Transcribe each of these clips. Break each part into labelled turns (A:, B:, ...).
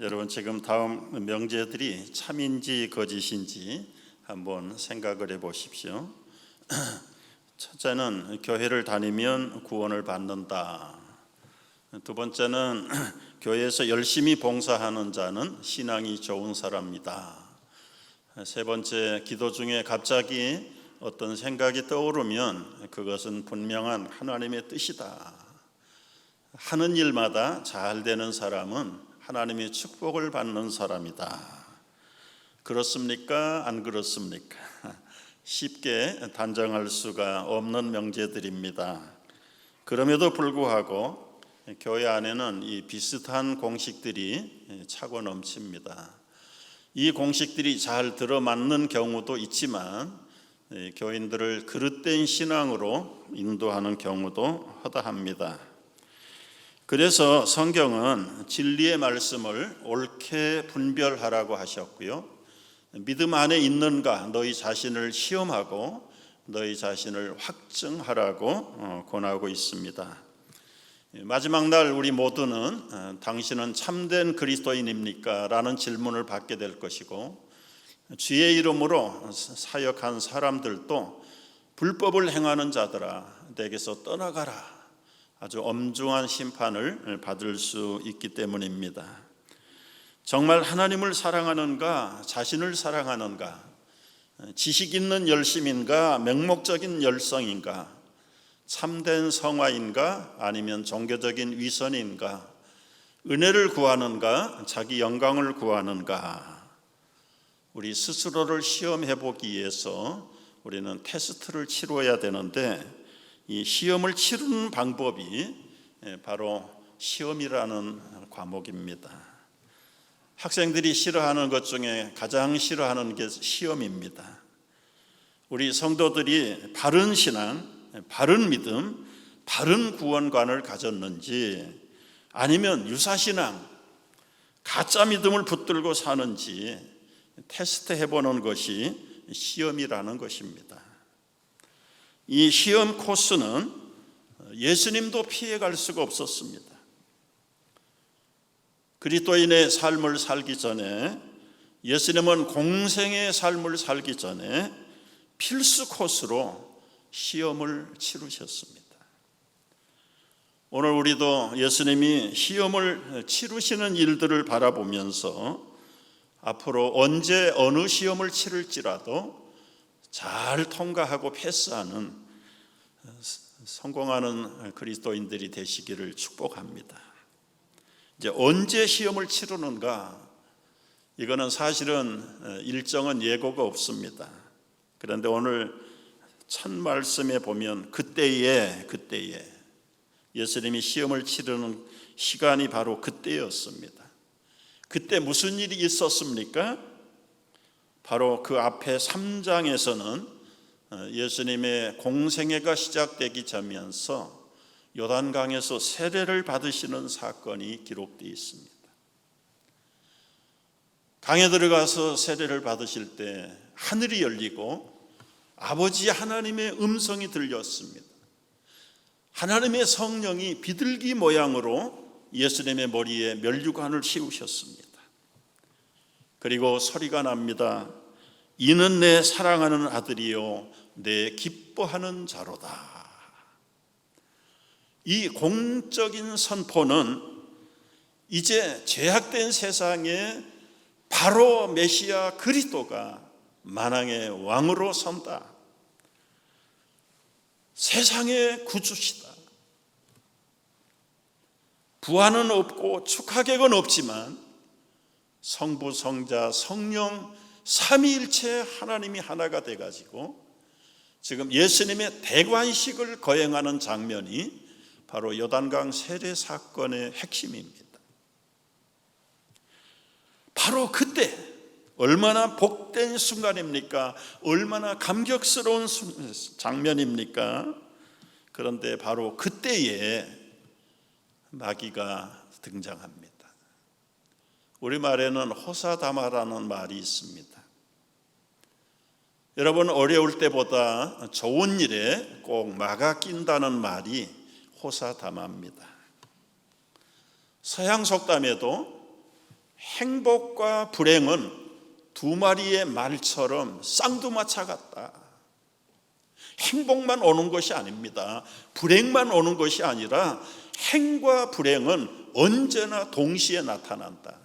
A: 여러분 지금 다음 명제들이 참인지 거짓인지 한번 생각을 해보십시오. 첫째는 교회를 다니면 구원을 받는다. 두 번째는 교회에서 열심히 봉사하는 자는 신앙이 좋은 사람이다. 세 번째, 기도 중에 갑자기 어떤 생각이 떠오르면 그것은 분명한 하나님의 뜻이다. 하는 일마다 잘 되는 사람은 하나님의 축복을 받는 사람이다. 그렇습니까? 안 그렇습니까? 쉽게 단정할 수가 없는 명제들입니다. 그럼에도 불구하고 교회 안에는 이 비슷한 공식들이 차고 넘칩니다. 이 공식들이 잘 들어맞는 경우도 있지만 교인들을 그릇된 신앙으로 인도하는 경우도 허다합니다. 그래서 성경은 진리의 말씀을 옳게 분별하라고 하셨고요, 믿음 안에 있는가 너희 자신을 시험하고 너희 자신을 확증하라고 권하고 있습니다. 마지막 날 우리 모두는 당신은 참된 그리스도인입니까? 라는 질문을 받게 될 것이고, 주의 이름으로 사역한 사람들도 불법을 행하는 자들아 내게서 떠나가라, 아주 엄중한 심판을 받을 수 있기 때문입니다. 정말 하나님을 사랑하는가, 자신을 사랑하는가, 지식 있는 열심인가, 맹목적인 열성인가, 참된 성화인가, 아니면 종교적인 위선인가, 은혜를 구하는가, 자기 영광을 구하는가, 우리 스스로를 시험해 보기 위해서 우리는 테스트를 치러야 되는데, 이 시험을 치르는 방법이 바로 시험이라는 과목입니다. 학생들이 싫어하는 것 중에 가장 싫어하는 게 시험입니다. 우리 성도들이 바른 신앙, 바른 믿음, 바른 구원관을 가졌는지, 아니면 유사신앙, 가짜 믿음을 붙들고 사는지 테스트해 보는 것이 시험이라는 것입니다. 이 시험 코스는 예수님도 피해갈 수가 없었습니다. 그리스도인의 삶을 살기 전에, 예수님은 공생의 삶을 살기 전에 필수 코스로 시험을 치르셨습니다. 오늘 우리도 예수님이 시험을 치르시는 일들을 바라보면서 앞으로 언제 어느 시험을 치를지라도 잘 통과하고 패스하는, 성공하는 그리스도인들이 되시기를 축복합니다. 이제 언제 시험을 치르는가, 이거는 사실은 일정은 예고가 없습니다. 그런데 오늘 첫 말씀에 보면 그때에 예수님이 시험을 치르는 시간이 바로 그때였습니다. 그때 무슨 일이 있었습니까? 바로 그 앞에 3장에서는 예수님의 공생애가 시작되기 전면서 요단강에서 세례를 받으시는 사건이 기록되어 있습니다. 강에 들어가서 세례를 받으실 때 하늘이 열리고 아버지 하나님의 음성이 들렸습니다. 하나님의 성령이 비둘기 모양으로 예수님의 머리에 면류관을 씌우셨습니다. 그리고 소리가 납니다. 이는 내 사랑하는 아들이요 내 기뻐하는 자로다. 이 공적인 선포는 이제 죄악된 세상에 바로 메시아 그리스도가 만왕의 왕으로 선다, 세상의 구주시다. 부활은 없고 축하객은 없지만 성부, 성자, 성령 삼위일체 하나님이 하나가 돼가지고 지금 예수님의 대관식을 거행하는 장면이 바로 요단강 세례 사건의 핵심입니다. 바로 그때 얼마나 복된 순간입니까? 얼마나 감격스러운 장면입니까? 그런데 바로 그때에 마귀가 등장합니다. 우리말에는 호사다마라는 말이 있습니다. 여러분, 어려울 때보다 좋은 일에 꼭 마가 낀다는 말이 호사다마입니다. 서양 속담에도 행복과 불행은 두 마리의 말처럼 쌍두마차 같다. 행복만 오는 것이 아닙니다. 불행만 오는 것이 아니라 행과 불행은 언제나 동시에 나타난다.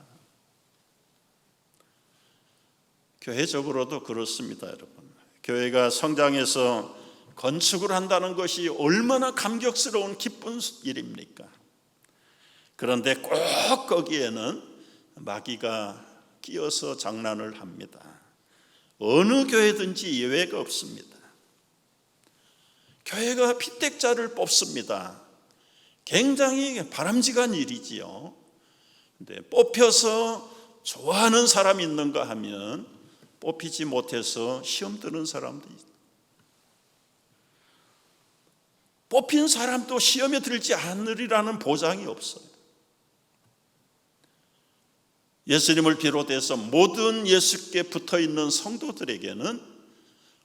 A: 교회적으로도 그렇습니다, 여러분. 교회가 성장해서 건축을 한다는 것이 얼마나 감격스러운 기쁜 일입니까? 그런데 꼭 거기에는 마귀가 끼어서 장난을 합니다. 어느 교회든지 예외가 없습니다. 교회가 피택자를 뽑습니다. 굉장히 바람직한 일이지요. 근데 뽑혀서 좋아하는 사람이 있는가 하면 뽑히지 못해서 시험 드는 사람도 있어요. 뽑힌 사람도 시험에 들지 않으리라는 보장이 없어요. 예수님을 비롯해서 모든 예수께 붙어있는 성도들에게는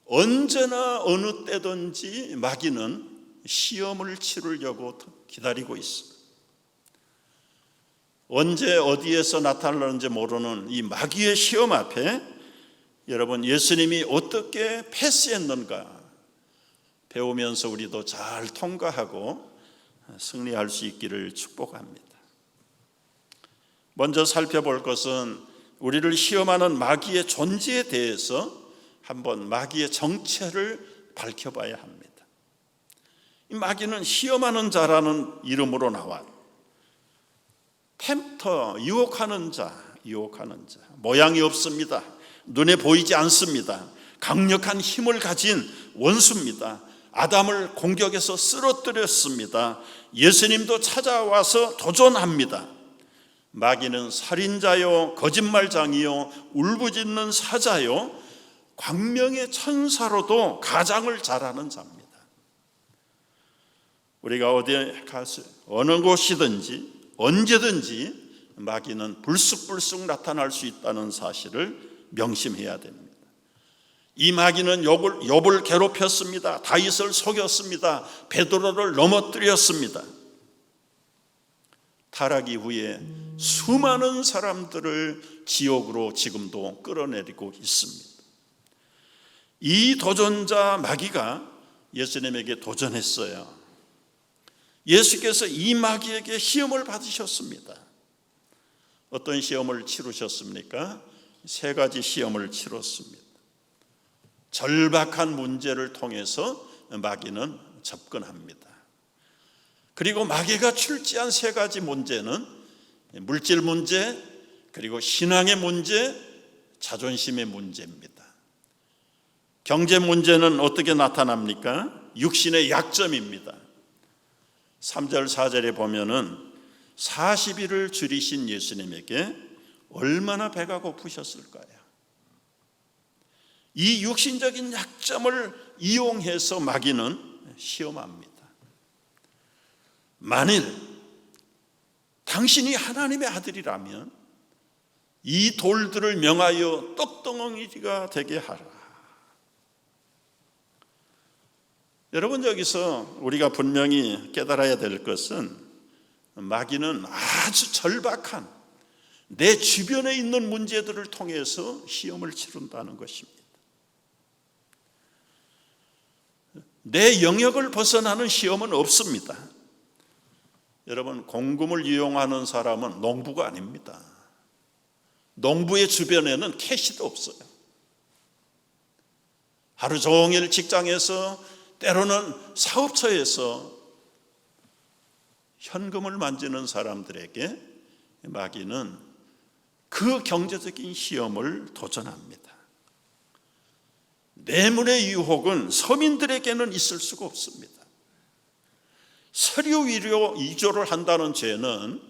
A: 언제나 어느 때든지 마귀는 시험을 치르려고 기다리고 있습니다. 언제 어디에서 나타나는지 모르는 이 마귀의 시험 앞에 여러분, 예수님이 어떻게 패스했는가 배우면서 우리도 잘 통과하고 승리할 수 있기를 축복합니다. 먼저 살펴볼 것은 우리를 시험하는 마귀의 존재에 대해서 한번 마귀의 정체를 밝혀봐야 합니다. 이 마귀는 시험하는 자라는 이름으로 나와 템터, 유혹하는 자, 모양이 없습니다. 눈에 보이지 않습니다. 강력한 힘을 가진 원수입니다. 아담을 공격해서 쓰러뜨렸습니다. 예수님도 찾아와서 도전합니다. 마귀는 살인자요, 거짓말장이요, 울부짖는 사자요, 광명의 천사로도 가장을 잘하는 자입니다. 우리가 어디에 가서 어느 곳이든지 언제든지 마귀는 불쑥불쑥 나타날 수 있다는 사실을 명심해야 됩니다. 이 마귀는 욥을 괴롭혔습니다. 다윗을 속였습니다. 베드로를 넘어뜨렸습니다. 타락 이후에 수많은 사람들을 지옥으로 지금도 끌어내리고 있습니다. 이 도전자 마귀가 예수님에게 도전했어요. 예수께서 이 마귀에게 시험을 받으셨습니다. 어떤 시험을 치르셨습니까? 세 가지 시험을 치렀습니다. 절박한 문제를 통해서 마귀는 접근합니다. 그리고 마귀가 출제한 세 가지 문제는 물질 문제, 그리고 신앙의 문제, 자존심의 문제입니다. 경제 문제는 어떻게 나타납니까? 육신의 약점입니다. 3절 4절에 보면은 40일을 줄이신 예수님에게 얼마나 배가 고프셨을까요? 이 육신적인 약점을 이용해서 마귀는 시험합니다. 만일 당신이 하나님의 아들이라면 이 돌들을 명하여 떡덩어리가 되게 하라. 여러분, 여기서 우리가 분명히 깨달아야 될 것은 마귀는 아주 절박한 내 주변에 있는 문제들을 통해서 시험을 치른다는 것입니다. 내 영역을 벗어나는 시험은 없습니다. 여러분, 공금을 이용하는 사람은 농부가 아닙니다. 농부의 주변에는 캐시도 없어요. 하루 종일 직장에서, 때로는 사업처에서 현금을 만지는 사람들에게 마귀는 그 경제적인 시험을 도전합니다. 뇌물의 유혹은 서민들에게는 있을 수가 없습니다. 서류 위조를 한다는 죄는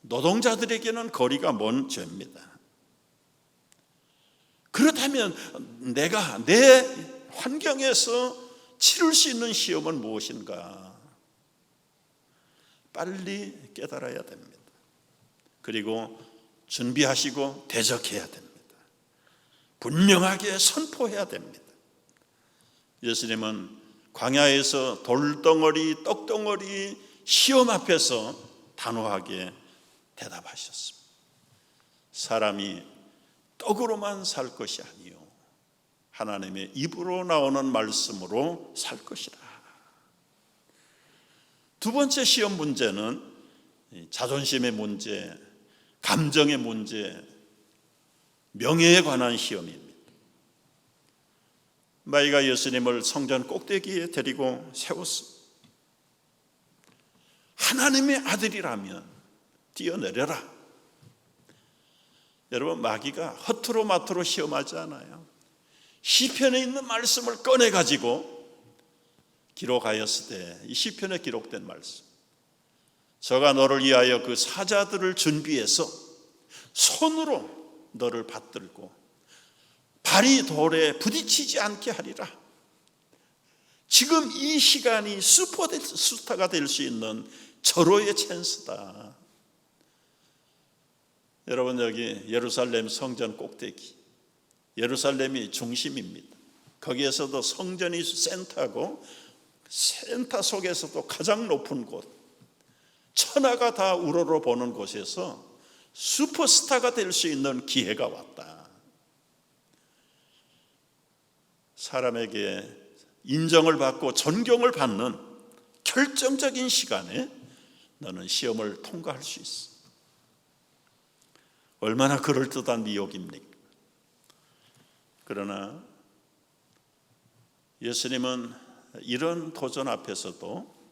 A: 노동자들에게는 거리가 먼 죄입니다. 그렇다면 내가 내 환경에서 치를 수 있는 시험은 무엇인가? 빨리 깨달아야 됩니다. 그리고 준비하시고 대적해야 됩니다. 분명하게 선포해야 됩니다. 예수님은 광야에서 돌덩어리, 떡덩어리 시험 앞에서 단호하게 대답하셨습니다. 사람이 떡으로만 살 것이 아니요 하나님의 입으로 나오는 말씀으로 살 것이라. 두 번째 시험 문제는 자존심의 문제, 감정의 문제, 명예에 관한 시험입니다. 마귀가 예수님을 성전 꼭대기에 데리고 세웠습니다. 하나님의 아들이라면 뛰어내려라. 여러분, 마귀가 허투루 마투루 시험하지 않아요. 시편에 있는 말씀을 꺼내가지고 기록하였을 때, 이 시편에 기록된 말씀, 저가 너를 위하여 그 사자들을 준비해서 손으로 너를 받들고 발이 돌에 부딪히지 않게 하리라. 지금 이 시간이 슈퍼스타가 될 수 있는 절호의 찬스다. 여러분, 여기 예루살렘 성전 꼭대기, 예루살렘이 중심입니다. 거기에서도 성전이 센터고 센터 속에서도 가장 높은 곳, 천하가 다 우러러 보는 곳에서 슈퍼스타가 될 수 있는 기회가 왔다. 사람에게 인정을 받고 존경을 받는 결정적인 시간에 너는 시험을 통과할 수 있어. 얼마나 그럴듯한 미혹입니까? 그러나 예수님은 이런 도전 앞에서도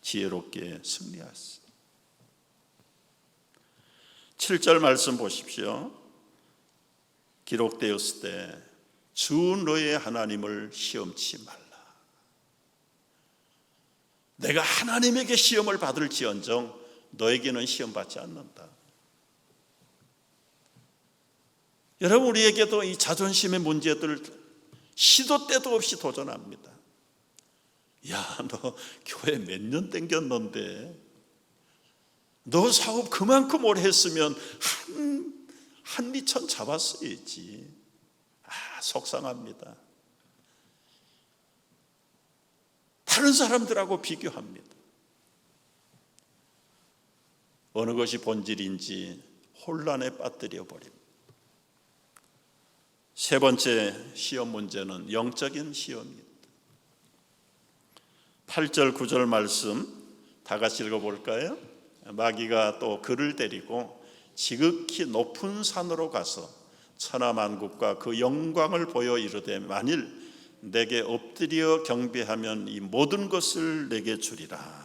A: 지혜롭게 승리하셨어요. 7절 말씀 보십시오. 기록되었을 때 주 너의 하나님을 시험치 말라. 내가 하나님에게 시험을 받을지언정 너에게는 시험 받지 않는다. 여러분, 우리에게도 이 자존심의 문제들 시도 때도 없이 도전합니다. 야, 너 교회 몇 년 댕겼는데 너 사업 그만큼 오래 했으면 한 미천 잡았어야지. 속상합니다. 다른 사람들하고 비교합니다. 어느 것이 본질인지 혼란에 빠뜨려 버립니다. 세 번째 시험 문제는 영적인 시험입니다. 8절 9절 말씀 다 같이 읽어볼까요? 마귀가 또 그를 데리고 지극히 높은 산으로 가서 천하만국과 그 영광을 보여 이르되 만일 내게 엎드려 경배하면 이 모든 것을 내게 주리라.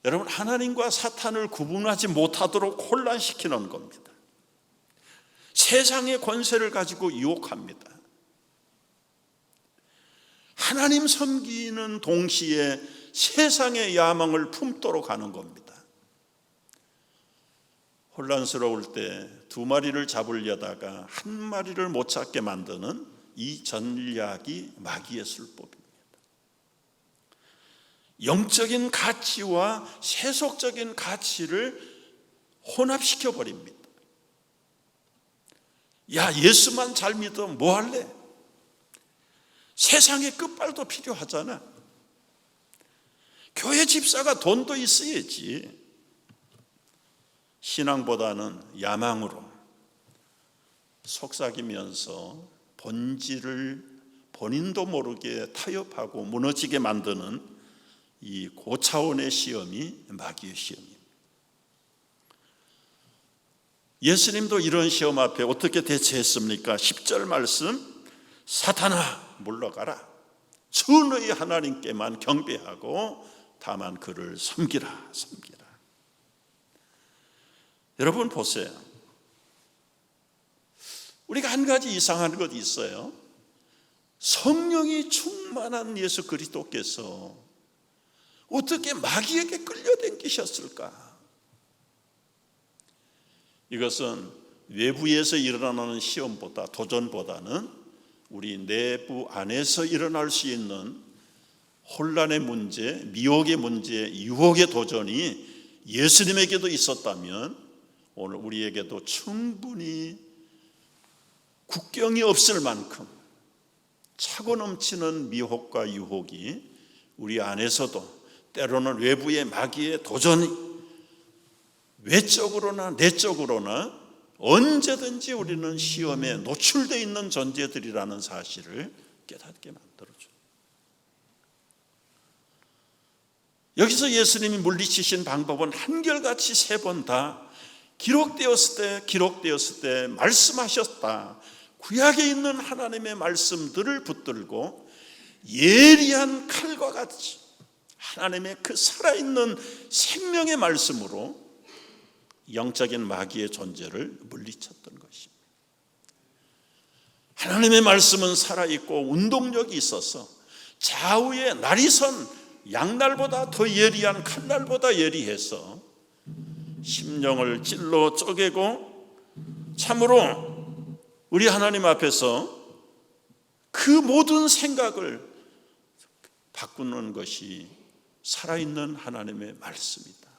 A: 여러분, 하나님과 사탄을 구분하지 못하도록 혼란시키는 겁니다. 세상의 권세를 가지고 유혹합니다. 하나님 섬기는 동시에 세상의 야망을 품도록 하는 겁니다. 혼란스러울 때 두 마리를 잡으려다가 한 마리를 못 잡게 만드는 이 전략이 마귀의 술법입니다. 영적인 가치와 세속적인 가치를 혼합시켜 버립니다. 야, 예수만 잘 믿어 뭐 할래? 세상의 끝발도 필요하잖아. 교회 집사가 돈도 있어야지. 신앙보다는 야망으로 속삭이면서 본질을 본인도 모르게 타협하고 무너지게 만드는 이 고차원의 시험이 마귀의 시험입니다. 예수님도 이런 시험 앞에 어떻게 대처했습니까? 10절 말씀, 사탄아 물러가라. 주 너희 하나님께만 경배하고 다만 그를 섬기라. 여러분 보세요. 우리가 한 가지 이상한 것이 있어요. 성령이 충만한 예수 그리스도께서 어떻게 마귀에게 끌려다니셨을까? 이것은 외부에서 일어나는 시험보다, 도전보다는 우리 내부 안에서 일어날 수 있는 혼란의 문제, 미혹의 문제, 유혹의 도전이 예수님에게도 있었다면 오늘 우리에게도 충분히 국경이 없을 만큼 차고 넘치는 미혹과 유혹이 우리 안에서도 때로는 외부의 마귀의 도전이 외적으로나 내적으로나 언제든지 우리는 시험에 노출되어 있는 존재들이라는 사실을 깨닫게 만들어줘요. 여기서 예수님이 물리치신 방법은 한결같이 3번 다 기록되었을 때 말씀하셨다. 구약에 있는 하나님의 말씀들을 붙들고 예리한 칼과 같이 하나님의 그 살아있는 생명의 말씀으로 영적인 마귀의 존재를 물리쳤던 것입니다. 하나님의 말씀은 살아있고 운동력이 있어서 좌우에 날이 선 양날보다 더 예리한 칼날보다 예리해서 심령을 찔러 쪼개고 참으로 우리 하나님 앞에서 그 모든 생각을 바꾸는 것이 살아있는 하나님의 말씀이다.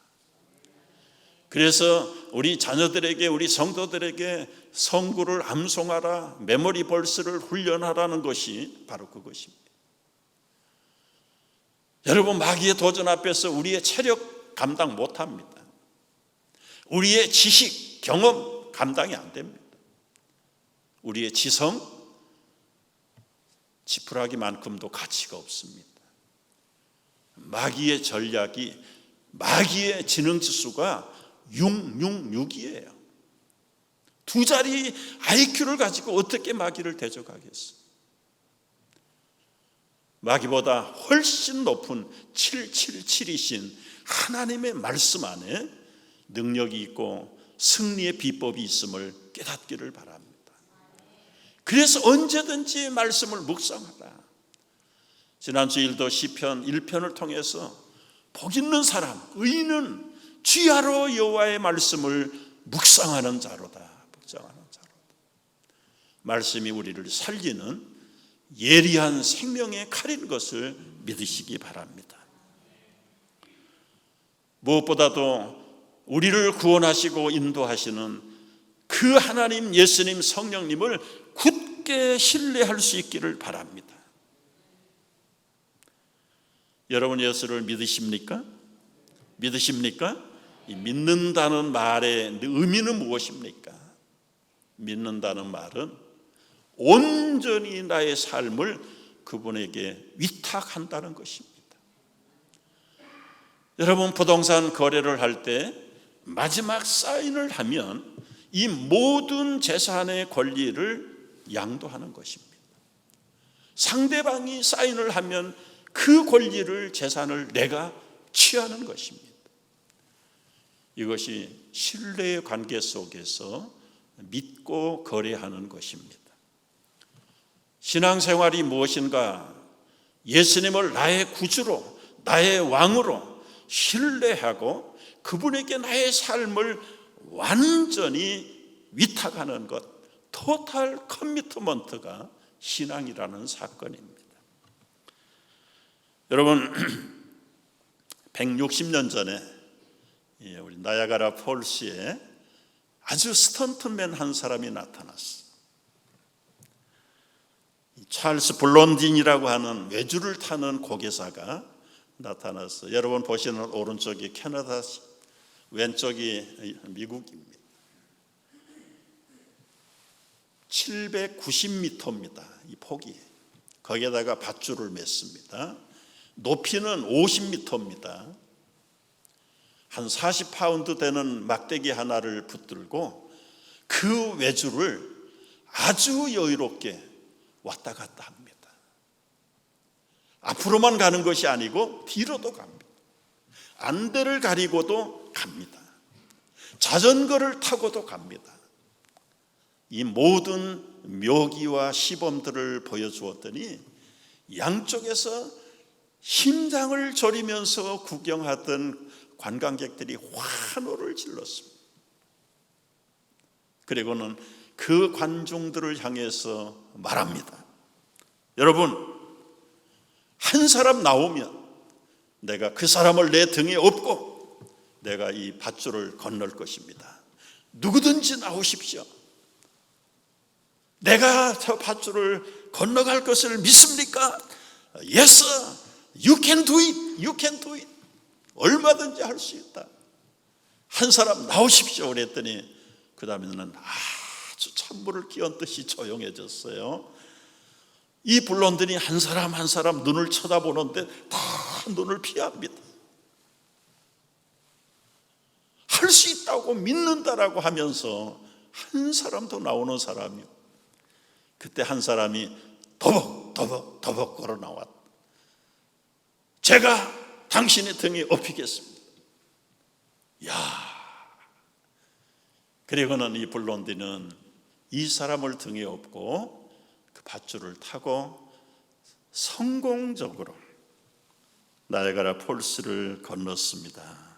A: 그래서 우리 자녀들에게, 우리 성도들에게 성구를 암송하라, 메모리 벌스를 훈련하라는 것이 바로 그것입니다. 여러분, 마귀의 도전 앞에서 우리의 체력 감당 못합니다. 우리의 지식, 경험 감당이 안 됩니다. 우리의 지성, 지푸라기만큼도 가치가 없습니다. 마귀의 전략이, 마귀의 지능지수가 666이에요. 2자리 IQ를 가지고 어떻게 마귀를 대적하겠어요? 마귀보다 훨씬 높은 777이신 하나님의 말씀 안에 능력이 있고 승리의 비법이 있음을 깨닫기를 바랍니다. 그래서 언제든지 말씀을 묵상하라. 지난 주일도 시편 1편을 통해서 복 있는 사람, 의인은 주야로 여호와의 말씀을 묵상하는 자로다. 묵상하는 자로다. 말씀이 우리를 살리는 예리한 생명의 칼인 것을 믿으시기 바랍니다. 무엇보다도 우리를 구원하시고 인도하시는 그 하나님, 예수님, 성령님을 굳게 신뢰할 수 있기를 바랍니다. 여러분, 예수를 믿으십니까? 믿으십니까? 이 믿는다는 말의 의미는 무엇입니까? 믿는다는 말은 온전히 나의 삶을 그분에게 위탁한다는 것입니다. 여러분, 부동산 거래를 할 때 마지막 사인을 하면 이 모든 재산의 권리를 양도하는 것입니다. 상대방이 사인을 하면 그 권리를, 재산을 내가 취하는 것입니다. 이것이 신뢰의 관계 속에서 믿고 거래하는 것입니다. 신앙생활이 무엇인가? 예수님을 나의 구주로, 나의 왕으로 신뢰하고 그분에게 나의 삶을 완전히 위탁하는 것, 토탈 커미트먼트가 신앙이라는 사건입니다. 여러분, 160년 전에 우리 나야가라 폴스에 아주 스턴트맨 한 사람이 나타났어요. 찰스 블론딘이라고 하는 외주를 타는 고개사가 나타났어요. 여러분 보시는 오른쪽이 캐나다, 왼쪽이 미국입니다. 790m입니다. 이 폭이. 거기에다가 밧줄을 맸습니다. 높이는 50m입니다. 한 40파운드 되는 막대기 하나를 붙들고 그 외주를 아주 여유롭게 왔다 갔다 합니다. 앞으로만 가는 것이 아니고 뒤로도 갑니다. 안대를 가리고도 갑니다. 자전거를 타고도 갑니다. 이 모든 묘기와 시범들을 보여주었더니 양쪽에서 심장을 졸이면서 구경하던 관광객들이 환호를 질렀습니다. 그리고는 그 관중들을 향해서 말합니다. 여러분, 한 사람 나오면 내가 그 사람을 내 등에 업고 내가 이 밧줄을 건널 것입니다. 누구든지 나오십시오. 내가 저 밧줄을 건너갈 것을 믿습니까? Yes, you can do it. You can do it. 얼마든지 할 수 있다. 한 사람 나오십시오 그랬더니 그 다음에는 아주 찬물을 끼얹듯이 조용해졌어요. 이 블론드니 한 사람 한 사람 눈을 쳐다보는데 다 눈을 피합니다. 할 수 있다고 믿는다라고 하면서 한 사람도 나오는 사람이요. 그때 한 사람이 더벅더벅 걸어 나왔다. 제가 당신의 등에 업히겠습니다. 그리고는 이 블론디는 이 사람을 등에 업고 그 밧줄을 타고 성공적으로 나야가라 폴스를 건넜습니다.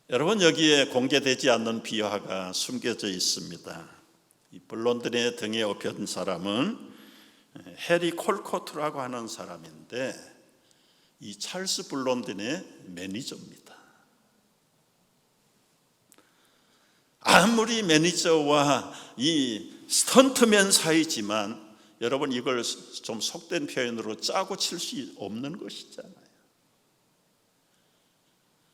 A: 여러분, 여기에 공개되지 않는 비화가 숨겨져 있습니다. 이 블론디의 등에 업힌 사람은 해리 콜코트라고 하는 사람인데 이 찰스 블론디의 매니저입니다. 아무리 매니저와 이 스턴트맨 사이지만 여러분, 이걸 좀 속된 표현으로 짜고 칠 수 없는 것이잖아요.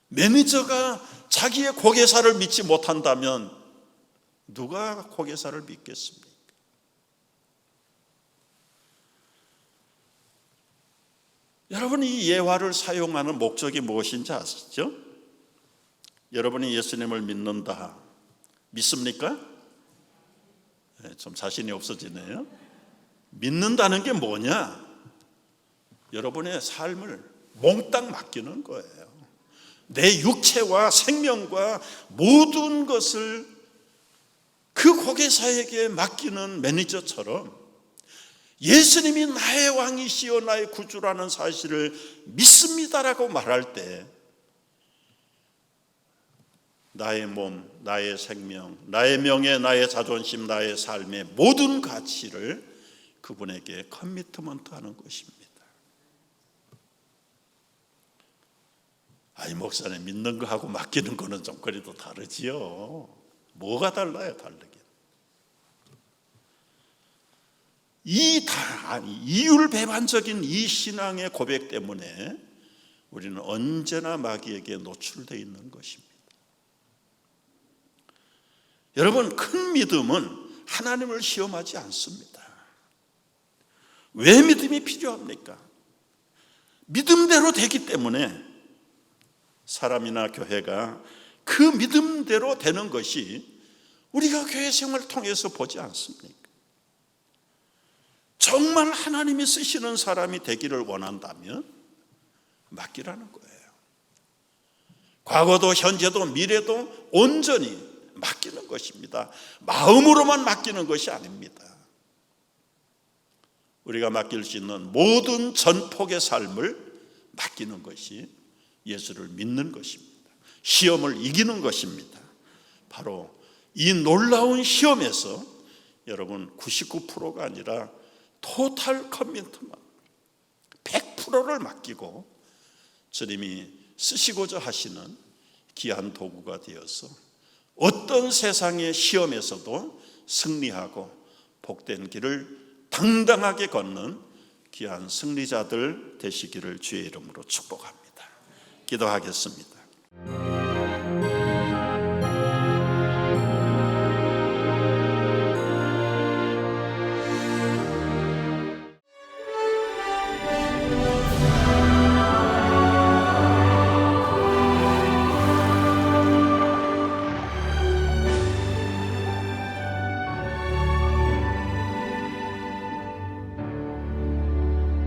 A: 매니저가 자기의 고개사를 믿지 못한다면 누가 고개사를 믿겠습니까? 여러분, 이 예화를 사용하는 목적이 무엇인지 아시죠? 여러분이 예수님을 믿는다, 믿습니까? 좀 자신이 없어지네요. 믿는다는 게 뭐냐? 여러분의 삶을 몽땅 맡기는 거예요. 내 육체와 생명과 모든 것을 그 고개사에게 맡기는 매니저처럼 예수님이 나의 왕이시여 나의 구주라는 사실을 믿습니다라고 말할 때 나의 몸, 나의 생명, 나의 명예, 나의 자존심, 나의 삶의 모든 가치를 그분에게 커미트먼트하는 것입니다. 아이, 목사님, 믿는 거하고 맡기는 거는 좀 그래도 다르지요. 뭐가 달라요? 다르게. 이율배반적인 이 신앙의 고백 때문에 우리는 언제나 마귀에게 노출되어 있는 것입니다. 여러분, 큰 믿음은 하나님을 시험하지 않습니다. 왜 믿음이 필요합니까? 믿음대로 되기 때문에 사람이나 교회가 그 믿음대로 되는 것이 우리가 교회 생활을 통해서 보지 않습니까? 정말 하나님이 쓰시는 사람이 되기를 원한다면 맡기라는 거예요. 과거도 현재도 미래도 온전히 맡기는 것입니다. 마음으로만 맡기는 것이 아닙니다. 우리가 맡길 수 있는 모든 전폭의 삶을 맡기는 것이 예수를 믿는 것입니다. 시험을 이기는 것입니다. 바로 이 놀라운 시험에서 여러분 99%가 아니라 토탈 커미트먼트 100%를 맡기고 주님이 쓰시고자 하시는 귀한 도구가 되어서 어떤 세상의 시험에서도 승리하고 복된 길을 당당하게 걷는 귀한 승리자들 되시기를 주의 이름으로 축복합니다. 기도하겠습니다.